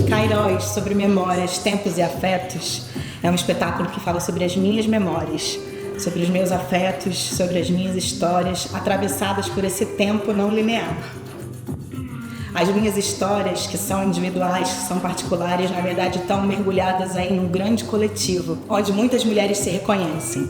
Kairós, sobre memórias, tempos e afetos, é um espetáculo que fala sobre as minhas memórias, sobre os meus afetos, sobre as minhas histórias, atravessadas por esse tempo não linear. As minhas histórias, que são individuais, que são particulares, na verdade estão mergulhadas aí num grande coletivo, onde muitas mulheres se reconhecem.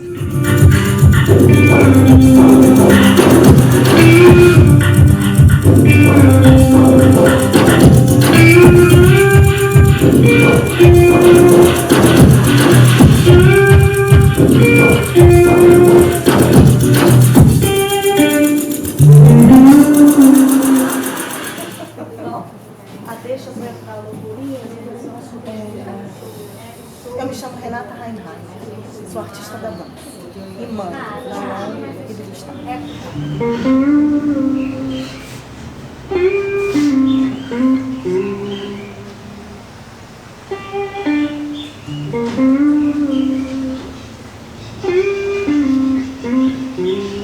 Eu me chamo Renata Reinhardt, sou artista da dança e mãe da João e do Gustavo.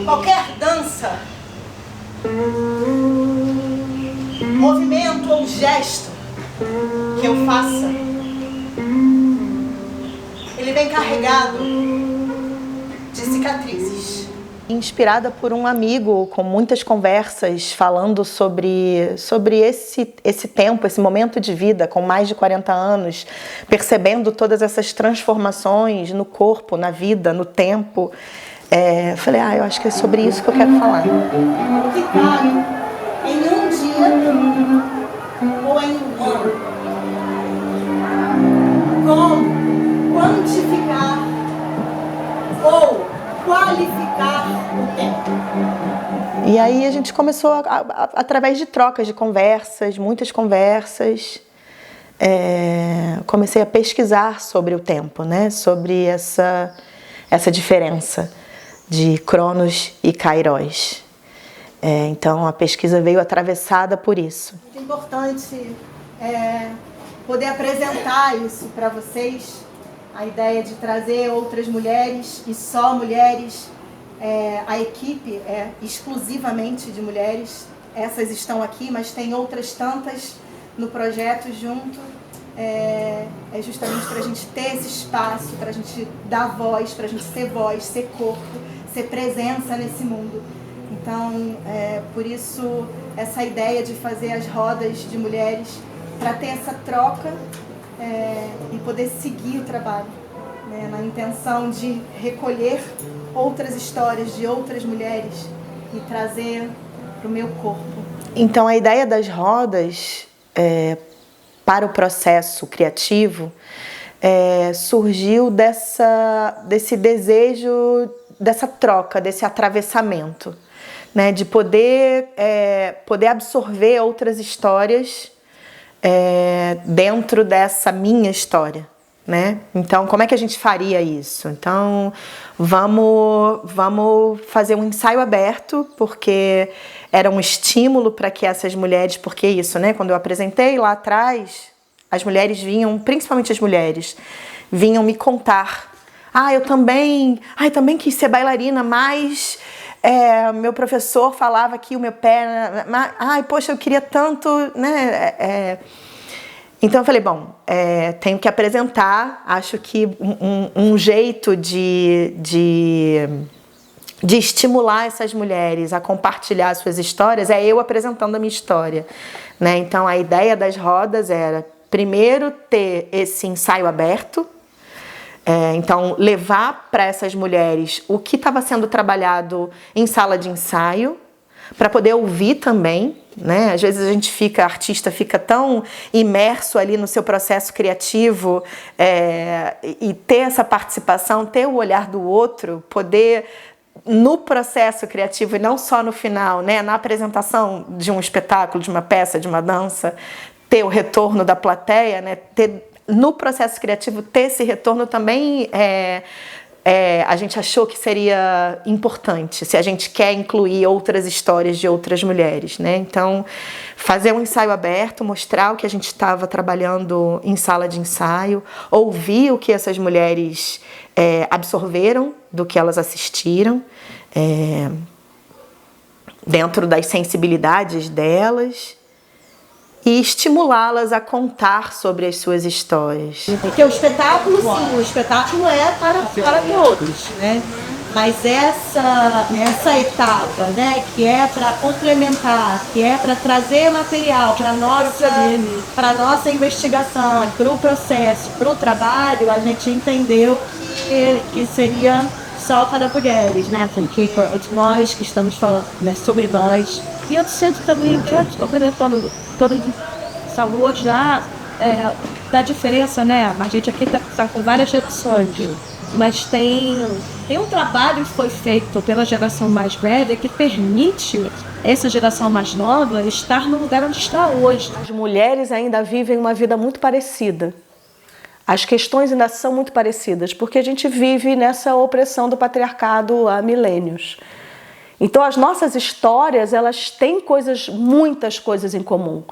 Qualquer dança, movimento ou gesto que eu faça, ele vem carregado de cicatrizes. Inspirada por um amigo, com muitas conversas, falando sobre esse tempo, esse momento de vida, com mais de 40 anos, percebendo todas essas transformações no corpo, na vida, no tempo. Falei, eu acho que é sobre isso que eu quero falar. O que cabe em um dia ou em um ano? Como quantificar ou qualificar o tempo? E aí a gente começou, através de trocas de conversas, muitas conversas, comecei a pesquisar sobre o tempo, né? Sobre essa diferença de Cronos e Kairos. Então a pesquisa veio atravessada por isso. Muito importante poder apresentar isso para vocês, a ideia de trazer outras mulheres e só mulheres. A equipe é exclusivamente de mulheres, essas estão aqui, mas tem outras tantas no projeto junto. É justamente para a gente ter esse espaço, para a gente dar voz, para a gente ser voz, ser corpo, ser presença nesse mundo. Então, por isso, essa ideia de fazer as rodas de mulheres, para ter essa troca e poder seguir o trabalho, né, na intenção de recolher outras histórias de outras mulheres e trazer para o meu corpo. Então, a ideia das rodas para o processo criativo surgiu desse desejo, dessa troca, desse atravessamento, né, de poder absorver outras histórias dentro dessa minha história, né? Então, como é que a gente faria isso? Então, vamos fazer um ensaio aberto, porque era um estímulo para que essas mulheres, porque isso, né? Quando eu apresentei lá atrás, as mulheres vinham, principalmente as mulheres, vinham me contar. Eu também quis ser bailarina, mas meu professor falava que o meu pé... poxa, eu queria tanto, né? Então eu falei, bom, tenho que apresentar, acho que um jeito de estimular essas mulheres a compartilhar suas histórias é eu apresentando a minha história, né? Então a ideia das rodas era, primeiro, ter esse ensaio aberto, então levar para essas mulheres o que estava sendo trabalhado em sala de ensaio, para poder ouvir também, né? Às vezes artista fica tão imerso ali no seu processo criativo, e ter essa participação, ter o olhar do outro, poder no processo criativo e não só no final, né? Na apresentação de um espetáculo, de uma peça, de uma dança, ter o retorno da plateia, né? No processo criativo ter esse retorno também a gente achou que seria importante, se a gente quer incluir outras histórias de outras mulheres, né? Então, fazer um ensaio aberto, mostrar o que a gente estava trabalhando em sala de ensaio, ouvir o que essas mulheres absorveram do que elas assistiram, dentro das sensibilidades delas, e estimulá-las a contar sobre as suas histórias. Porque o espetáculo, sim, o espetáculo é para todos, né? Mas essa etapa, né, que é para complementar, que é para trazer material para nossa investigação, para o processo, para o trabalho, a gente entendeu que seria só para mulheres, né? Porque nós que estamos falando, né, sobre nós. E eu sinto também que toda saúde lá, da diferença, né? A gente aqui tá com várias gerações, mas tem um trabalho que foi feito pela geração mais velha que permite essa geração mais nova estar no lugar onde está hoje. As mulheres ainda vivem uma vida muito parecida. As questões ainda são muito parecidas, porque a gente vive nessa opressão do patriarcado há milênios. Então as nossas histórias, elas têm muitas coisas em comum.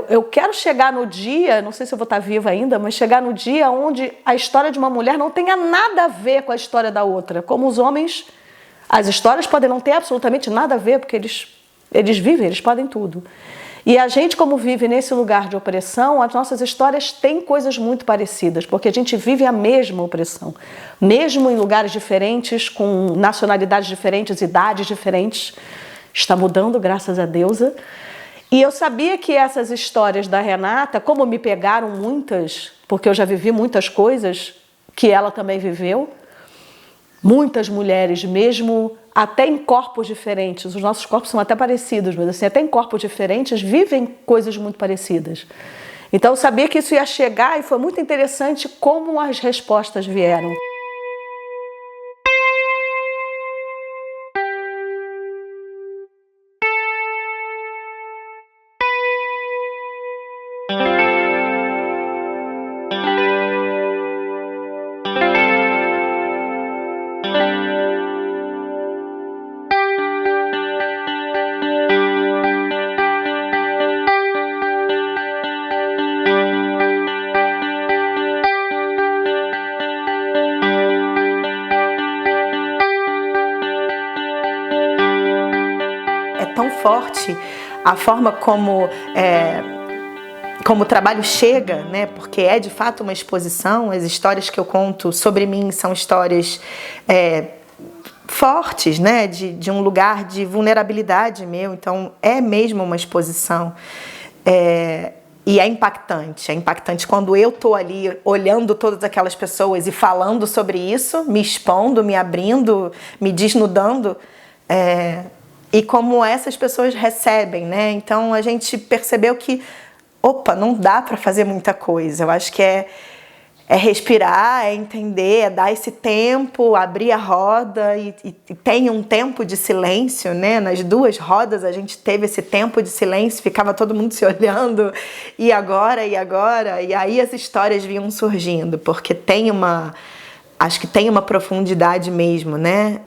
Eu quero chegar no dia, não sei se eu vou estar viva ainda, mas chegar no dia onde a história de uma mulher não tenha nada a ver com a história da outra. Como os homens, as histórias podem não ter absolutamente nada a ver, porque eles vivem, eles podem tudo. E a gente, como vive nesse lugar de opressão, as nossas histórias têm coisas muito parecidas, porque a gente vive a mesma opressão. Mesmo em lugares diferentes, com nacionalidades diferentes, idades diferentes. Está mudando, graças a Deus. E eu sabia que essas histórias da Renata, como me pegaram muitas, porque eu já vivi muitas coisas que ela também viveu, muitas mulheres, mesmo até em corpos diferentes, os nossos corpos são até parecidos, mas assim, até em corpos diferentes, vivem coisas muito parecidas. Então eu sabia que isso ia chegar e foi muito interessante como as respostas vieram. Tão forte a forma como o trabalho chega, né? Porque é de fato uma exposição. As histórias que eu conto sobre mim são histórias fortes, né? De um lugar de vulnerabilidade meu. Então é mesmo uma exposição. E é impactante quando eu tô ali olhando todas aquelas pessoas e falando sobre isso, me expondo, me abrindo, me desnudando. E como essas pessoas recebem, né? Então a gente percebeu que, não dá para fazer muita coisa. Eu acho que é respirar, é entender, é dar esse tempo, abrir a roda e tem um tempo de silêncio, né? Nas duas rodas a gente teve esse tempo de silêncio, ficava todo mundo se olhando, e agora? E aí as histórias vinham surgindo, porque acho que tem uma profundidade mesmo, né?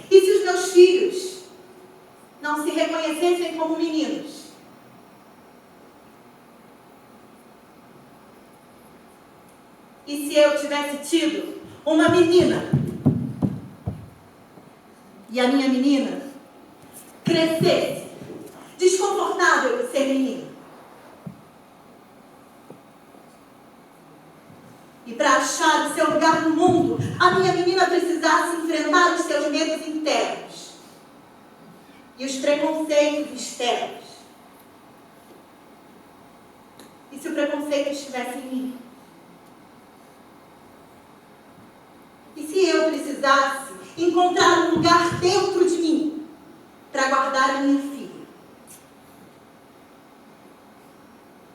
E se os meus filhos não se reconhecessem como meninos? E se eu tivesse tido uma menina e a minha menina crescesse desconfortável por ser menina? E para achar o seu lugar no mundo, a minha menina precisasse enfrentar os seus medos internos e os preconceitos externos. E se o preconceito estivesse em mim? E se eu precisasse encontrar um lugar dentro de mim para guardar a minha filha?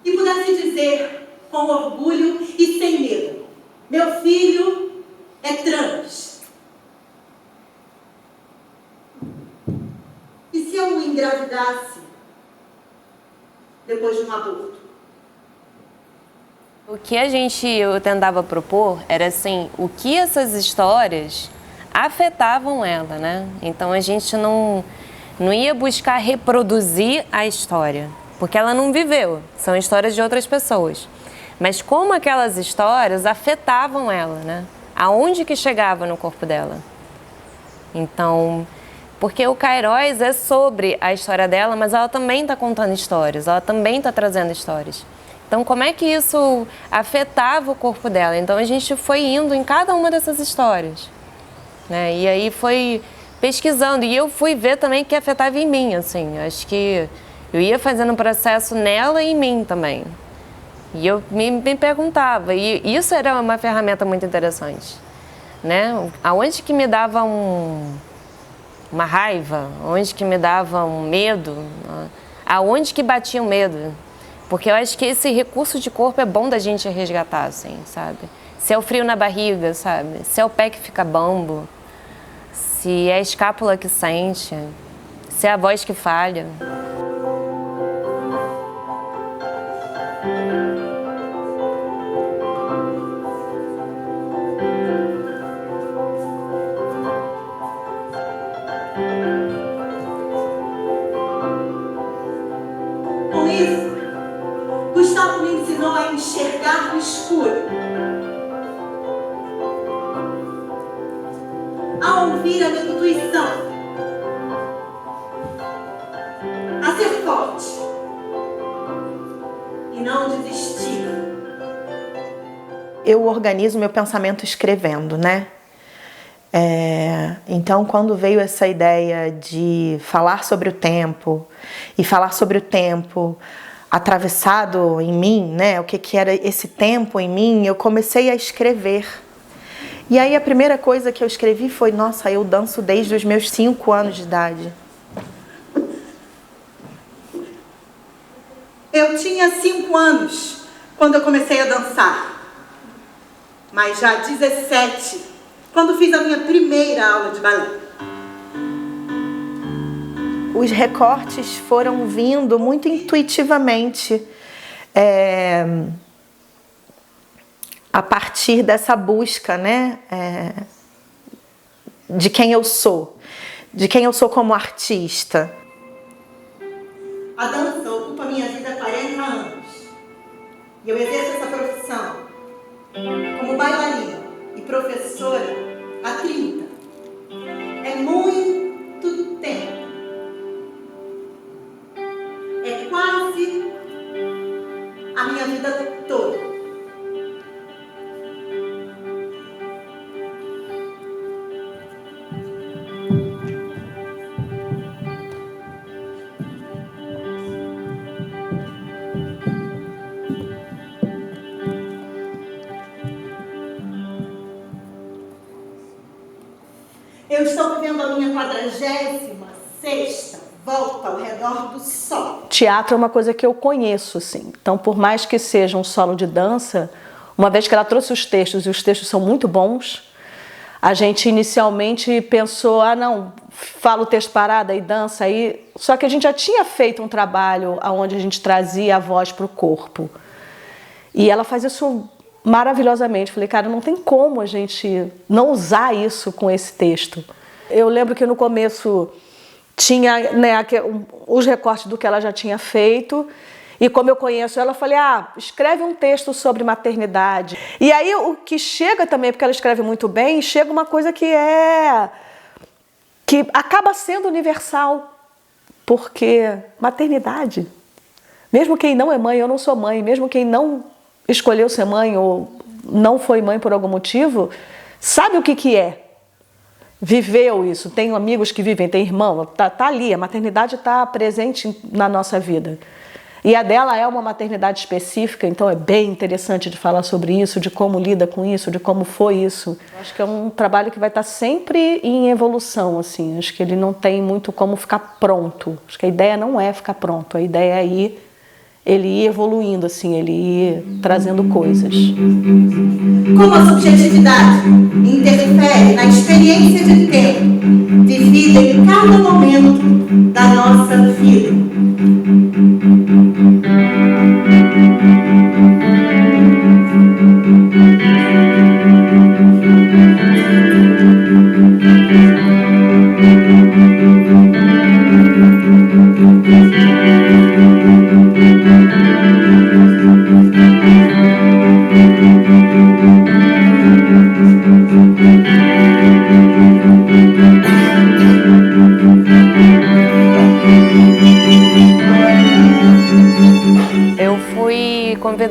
E pudesse dizer com orgulho e sem medo: meu filho é trans. E se eu o engravidasse depois de um aborto? O que eu tentava propor era assim, o que essas histórias afetavam ela, né? Então a gente não ia buscar reproduzir a história, porque ela não viveu, são histórias de outras pessoas. Mas como aquelas histórias afetavam ela, né? Aonde que chegava no corpo dela. Então, porque o Kairós é sobre a história dela, mas ela também está contando histórias, ela também está trazendo histórias. Então, como é que isso afetava o corpo dela? Então, a gente foi indo em cada uma dessas histórias, né? E aí foi pesquisando. E eu fui ver também que afetava em mim, assim. Acho que eu ia fazendo um processo nela e em mim também. E eu me perguntava. E isso era uma ferramenta muito interessante, né? Aonde que me dava uma raiva? Onde que me dava um medo? Aonde que batia o medo? Porque eu acho que esse recurso de corpo é bom da gente resgatar, assim, sabe? Se é o frio na barriga, sabe? Se é o pé que fica bambo, se é a escápula que sente, se é a voz que falha. Com isso, Gustavo me ensinou a enxergar no escuro, a ouvir a minha intuição, a ser forte e não desistir. Eu organizo meu pensamento escrevendo, né? Então, quando veio essa ideia de falar sobre o tempo e falar sobre o tempo atravessado em mim, né? O que era esse tempo em mim, eu comecei a escrever. E aí a primeira coisa que eu escrevi foi: nossa, eu danço desde os meus 5 anos de idade. Eu tinha 5 anos quando eu comecei a dançar, mas já 17 quando fiz a minha primeira aula de balé. Os recortes foram vindo muito intuitivamente, a partir dessa busca, né, de quem eu sou como artista. A dança ocupa minha vida há 40 anos e eu exerço essa profissão como bailarina e professora há 30. É muito tempo. É quase a minha vida toda. Eu estou vivendo a minha 46ª volta ao redor do sol. Teatro é uma coisa que eu conheço, assim. Então, por mais que seja um solo de dança, uma vez que ela trouxe os textos, e os textos são muito bons, a gente inicialmente pensou, não, fala o texto parado e dança aí. Só que a gente já tinha feito um trabalho onde a gente trazia a voz para o corpo. E ela faz isso maravilhosamente. Falei, cara, não tem como a gente não usar isso com esse texto. Eu lembro que no começo tinha, né, os recortes do que ela já tinha feito, e como eu conheço ela, eu falei, escreve um texto sobre maternidade. E aí o que chega também, porque ela escreve muito bem, chega uma coisa que acaba sendo universal, porque maternidade, mesmo quem não é mãe, eu não sou mãe, mesmo quem não escolheu ser mãe ou não foi mãe por algum motivo, sabe o que é. Viveu isso, tenho amigos que vivem, tem irmão, tá ali, a maternidade está presente na nossa vida. E a dela é uma maternidade específica, então é bem interessante de falar sobre isso, de como lida com isso, de como foi isso. Acho que é um trabalho que vai estar sempre em evolução, assim. Acho que ele não tem muito como ficar pronto. Acho que a ideia não é ficar pronto, a ideia é ele ir evoluindo, assim, ele ir trazendo coisas. Como a subjetividade interfere na experiência de tempo vivida em cada momento da nossa vida.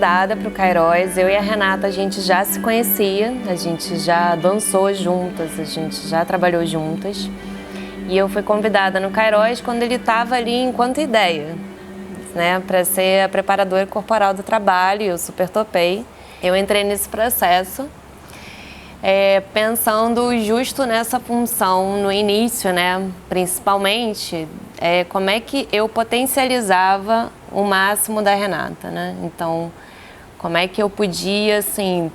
convidada para o Cairóis. Eu e a Renata, a gente já se conhecia, a gente já dançou juntas, a gente já trabalhou juntas. E eu fui convidada no Cairóis quando ele estava ali enquanto ideia, né, para ser a preparadora corporal do trabalho, e eu super topei. Eu entrei nesse processo pensando justo nessa função no início, né, principalmente como é que eu potencializava o máximo da Renata, né? Então, como é que eu podia, assim,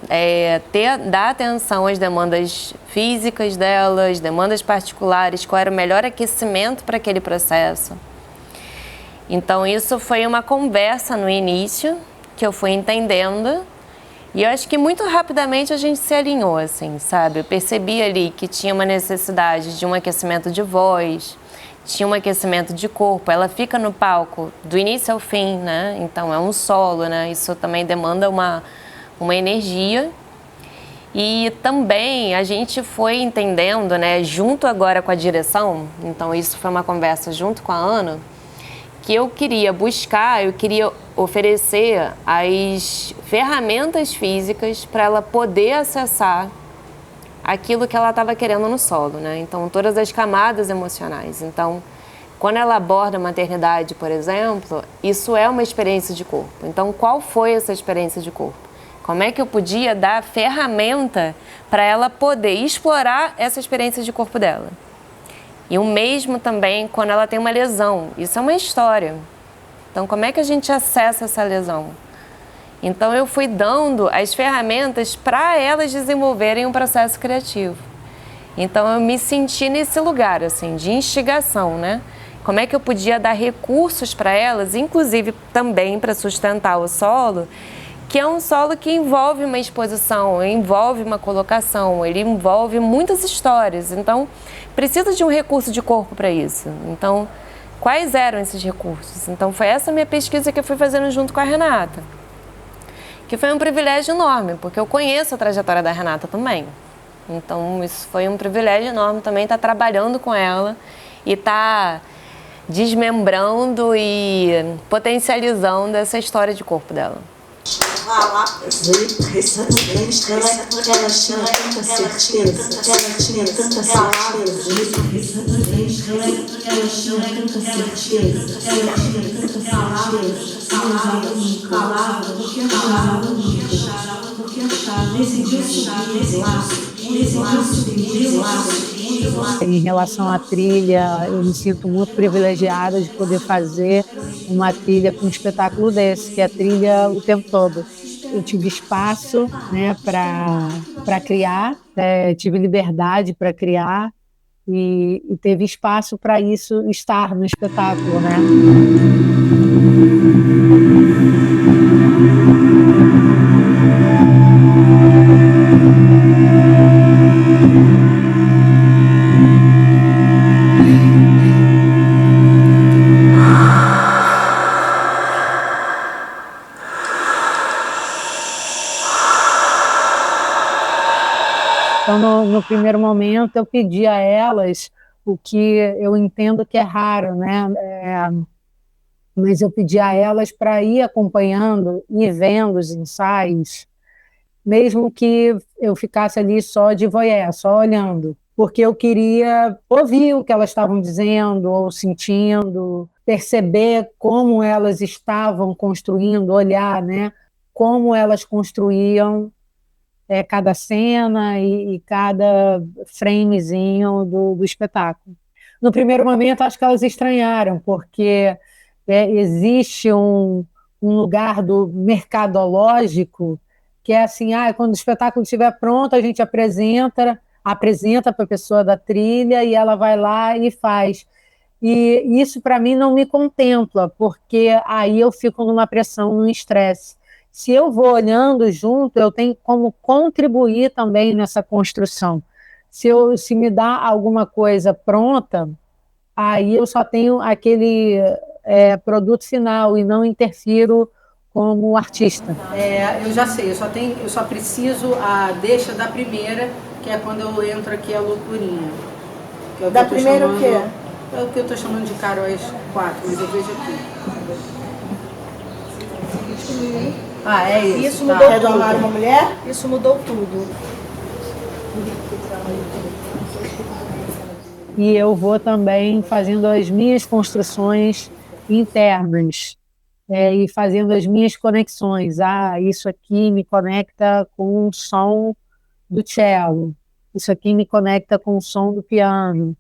dar atenção às demandas físicas dela, às demandas particulares, qual era o melhor aquecimento para aquele processo. Então, isso foi uma conversa no início, que eu fui entendendo, e eu acho que muito rapidamente a gente se alinhou, assim, sabe? Eu percebi ali que tinha uma necessidade de um aquecimento de voz, tinha um aquecimento de corpo. Ela fica no palco do início ao fim, né? Então é um solo, né? Isso também demanda uma energia. E também a gente foi entendendo, né, junto agora com a direção, então isso foi uma conversa junto com a Ana, que eu queria oferecer as ferramentas físicas para ela poder acessar aquilo que ela estava querendo no solo, né? Então, todas as camadas emocionais. Então, quando ela aborda a maternidade, por exemplo, isso é uma experiência de corpo. Então, qual foi essa experiência de corpo? Como é que eu podia dar ferramenta para ela poder explorar essa experiência de corpo dela? E o mesmo também quando ela tem uma lesão. Isso é uma história. Então, como é que a gente acessa essa lesão? Então, eu fui dando as ferramentas para elas desenvolverem um processo criativo. Então, eu me senti nesse lugar, assim, de instigação, né? Como é que eu podia dar recursos para elas, inclusive também para sustentar o solo, que é um solo que envolve uma exposição, envolve uma colocação, ele envolve muitas histórias. Então, precisa de um recurso de corpo para isso. Então, quais eram esses recursos? Então, foi essa minha pesquisa que eu fui fazendo junto com a Renata, que foi um privilégio enorme, porque eu conheço a trajetória da Renata também. Então, isso foi um privilégio enorme também, estar trabalhando com ela e estar desmembrando e potencializando essa história de corpo dela. Ela tinha tanta certeza, ela tinha tanta Em relação à trilha, eu me sinto muito privilegiada de poder fazer uma trilha com um espetáculo desse, que é a trilha o tempo todo. Eu tive espaço, né, para criar, tive liberdade para criar e teve espaço para isso estar no espetáculo, né? Então, no primeiro momento, eu pedi a elas o que eu entendo que é raro, né? Mas eu pedi a elas para ir acompanhando e vendo os ensaios, mesmo que eu ficasse ali só de voyeur, só olhando, porque eu queria ouvir o que elas estavam dizendo ou sentindo, perceber como elas estavam construindo, olhar, né? Como elas construíam cada cena e cada framezinho do espetáculo. No primeiro momento, acho que elas estranharam, porque existe um lugar do mercadológico que é assim, quando o espetáculo estiver pronto, a gente apresenta para a pessoa da trilha e ela vai lá e faz. E isso, para mim, não me contempla, porque aí eu fico numa pressão, num estresse. Se eu vou olhando junto, eu tenho como contribuir também nessa construção. Se me dá alguma coisa pronta, aí eu só tenho aquele produto final e não interfiro como artista. Eu já sei, eu só preciso a deixa da primeira, que é quando eu entro aqui a loucurinha. Que é o da primeira o quê? É o que eu estou chamando de Cairóis 4, mas eu vejo aqui. Ah, é isso. Isso mudou É do tudo. Amar uma Mulher? Isso mudou tudo. E eu vou também fazendo as minhas construções internas, e fazendo as minhas conexões. Ah, isso aqui me conecta com o som do cello, isso aqui me conecta com o som do piano,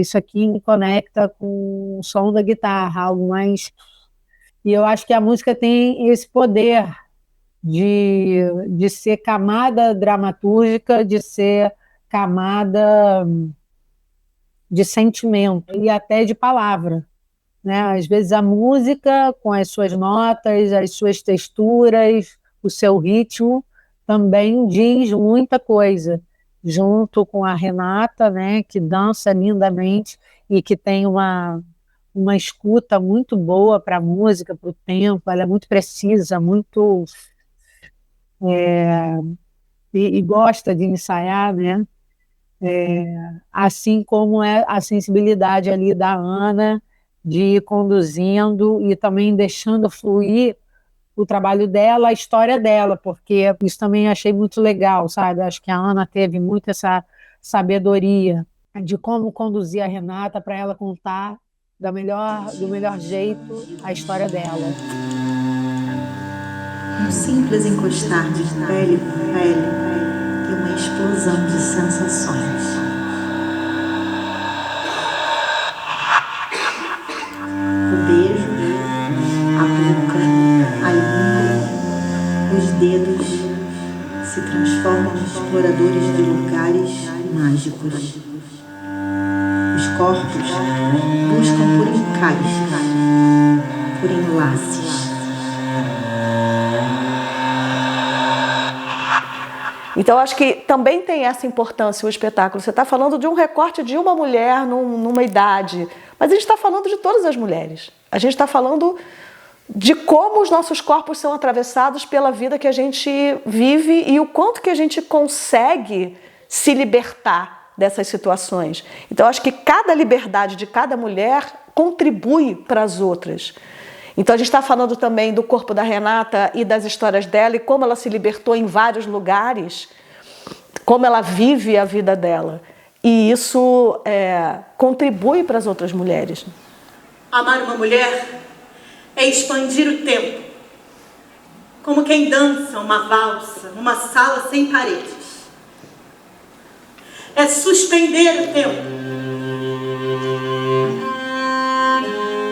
isso aqui me conecta com o som da guitarra, algo mais. E eu acho que a música tem esse poder de ser camada dramatúrgica, de ser camada de sentimento e até de palavra, né? Às vezes a música, com as suas notas, as suas texturas, o seu ritmo, também diz muita coisa, junto com a Renata, né, que dança lindamente e que tem uma escuta muito boa para a música, para o tempo, ela é muito precisa, muito e gosta de ensaiar, né? Assim como é a sensibilidade ali da Ana de ir conduzindo e também deixando fluir o trabalho dela, a história dela, porque isso também achei muito legal, sabe? Acho que a Ana teve muito essa sabedoria de como conduzir a Renata para ela contar do melhor jeito a história dela. Um simples encostar de pele com pele e uma explosão de sensações. O beijo, a boca, a língua, os dedos se transformam em exploradores de lugares mágicos. Os corpos buscam por encaixe, por enlaces. Então, acho que também tem essa importância o espetáculo. Você está falando de um recorte de uma mulher numa idade, mas a gente está falando de todas as mulheres. A gente está falando de como os nossos corpos são atravessados pela vida que a gente vive e o quanto que a gente consegue se libertar dessas situações. Então, acho que cada liberdade de cada mulher contribui para as outras. Então a gente está falando também do corpo da Renata e das histórias dela e como ela se libertou em vários lugares, como ela vive a vida dela. E isso contribui para as outras mulheres. Amar uma mulher é expandir o tempo, como quem dança uma valsa numa sala sem paredes. É suspender o tempo,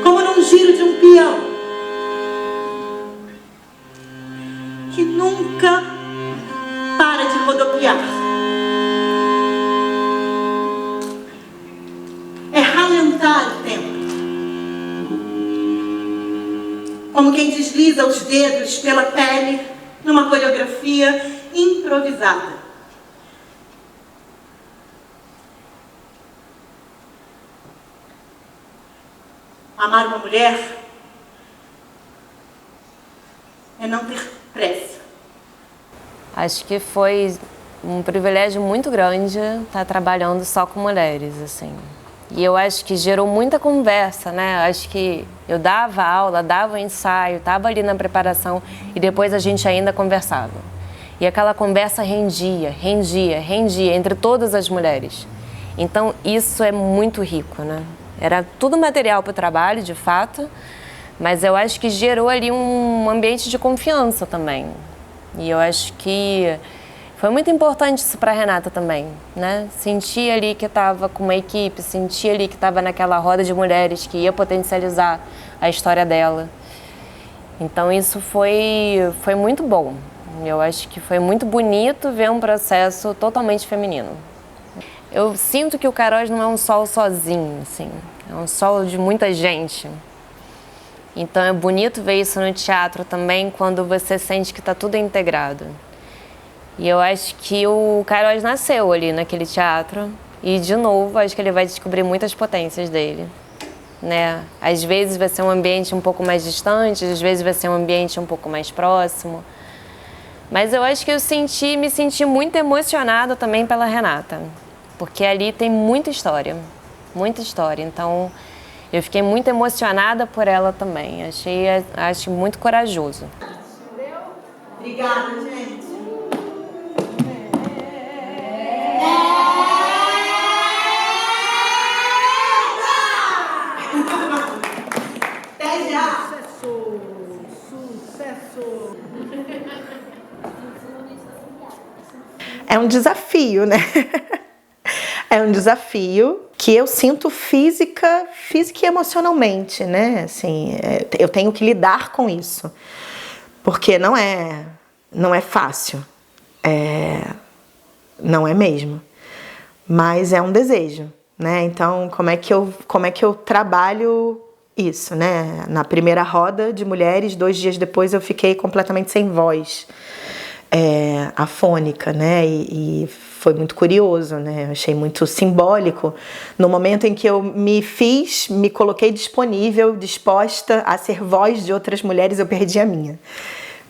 como num giro de um peão, que nunca para de rodopiar. É ralentar o tempo, como quem desliza os dedos pela pele numa coreografia improvisada. Amar uma mulher é não ter pressa. Acho que foi um privilégio muito grande estar trabalhando só com mulheres, assim. E eu acho que gerou muita conversa, né? Acho que eu dava aula, dava ensaio, estava ali na preparação e depois a gente ainda conversava. E aquela conversa rendia entre todas as mulheres. Então isso é muito rico, né? Era tudo material para o trabalho, de fato, mas eu acho que gerou ali um ambiente de confiança também. E eu acho que foi muito importante isso para a Renata também, né? Sentir ali que estava com uma equipe, sentir ali que estava naquela roda de mulheres que ia potencializar a história dela. Então isso foi muito bom. Eu acho que foi muito bonito ver um processo totalmente feminino. Eu sinto que o Caróis não é um solo sozinho, assim. É um solo de muita gente. Então é bonito ver isso no teatro também, quando você sente que está tudo integrado. E eu acho que o Caróis nasceu ali naquele teatro. E, de novo, acho que ele vai descobrir muitas potências dele, né? Às vezes vai ser um ambiente um pouco mais distante, às vezes vai ser um ambiente um pouco mais próximo. Mas eu acho que eu me senti muito emocionada também pela Renata. Porque ali tem muita história. Então, eu fiquei muito emocionada por ela também. Acho muito corajoso. Obrigada, gente. Até já. Sucesso. É um desafio, né? É um desafio que eu sinto física e emocionalmente, né? Assim, eu tenho que lidar com isso, porque não é fácil, não é mesmo, mas é um desejo, né? Então, como é que eu trabalho isso, né? Na primeira roda de mulheres, 2 dias depois eu fiquei completamente sem voz, afônica, né? E foi muito curioso, né? Eu achei muito simbólico. No momento em que eu me coloquei disponível, disposta a ser voz de outras mulheres, eu perdi a minha.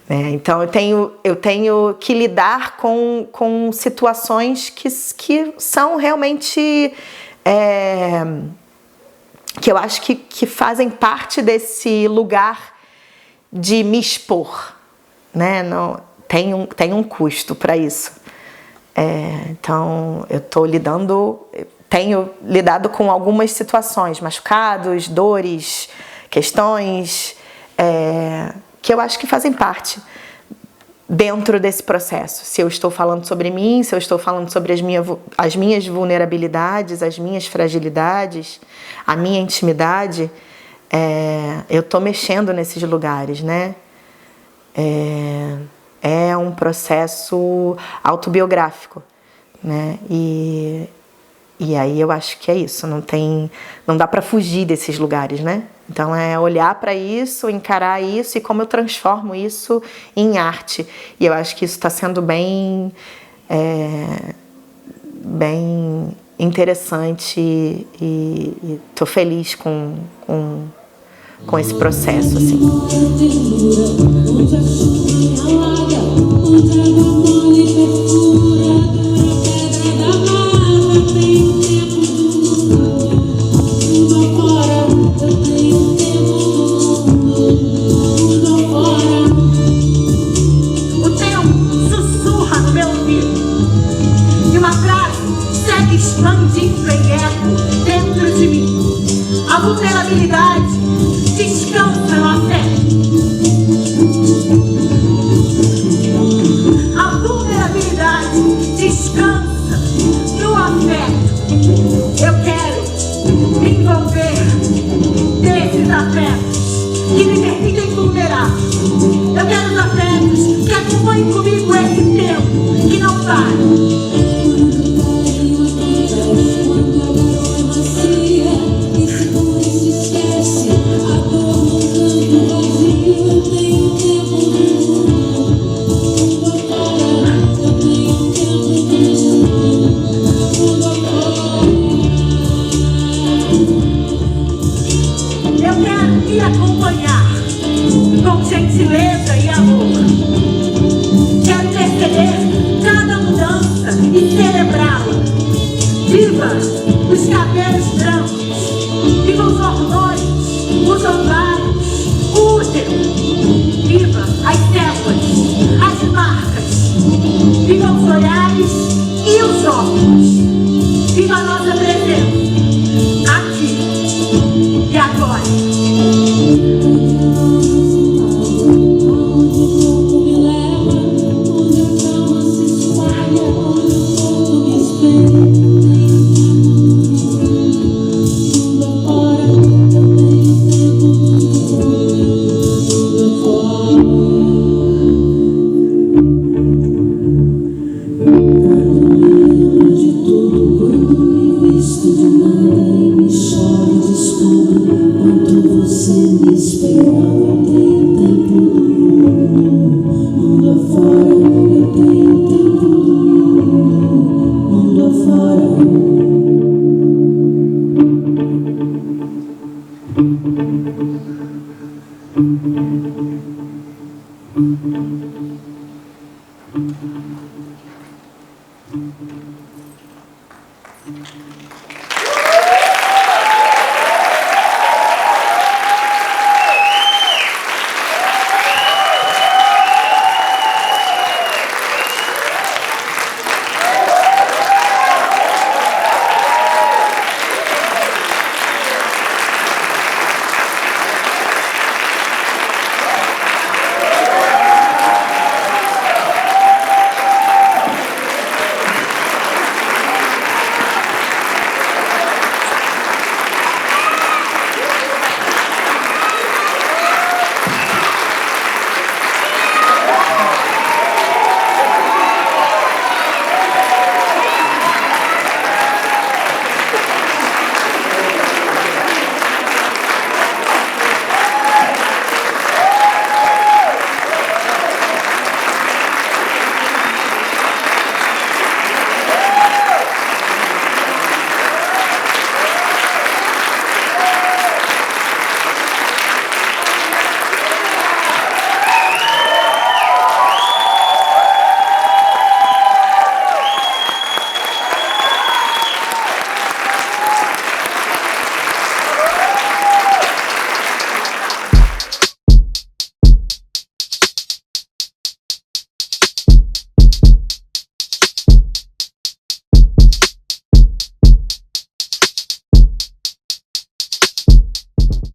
Então eu tenho que lidar com situações que são realmente que eu acho que fazem parte desse lugar de me expor, né? Não, tem um custo para isso. Então eu tenho lidado com algumas situações, machucados, dores, questões que eu acho que fazem parte dentro desse processo. Se eu estou falando sobre mim, se eu estou falando sobre as minhas vulnerabilidades, as minhas fragilidades, a minha intimidade, eu estou mexendo nesses lugares, né? É um processo autobiográfico, né? E aí eu acho que é isso, não dá para fugir desses lugares, né? Então é olhar para isso, encarar isso e como eu transformo isso em arte. E eu acho que isso está sendo bem interessante e tô feliz com esse processo, assim. O tempo sussurra no meu ouvido e uma frase segue expandindo em eco dentro de mim. A vulnerabilidade descansa no afeto. A vulnerabilidade descansa no afeto. Eu quero me envolver desses afetos que me permitem vulnerar. Eu quero os afetos que acompanhem comigo esse tempo que não para. Me acompanhar com gentileza e amor. Quero perceber cada mudança e celebrá-la. Viva os cabelos brancos.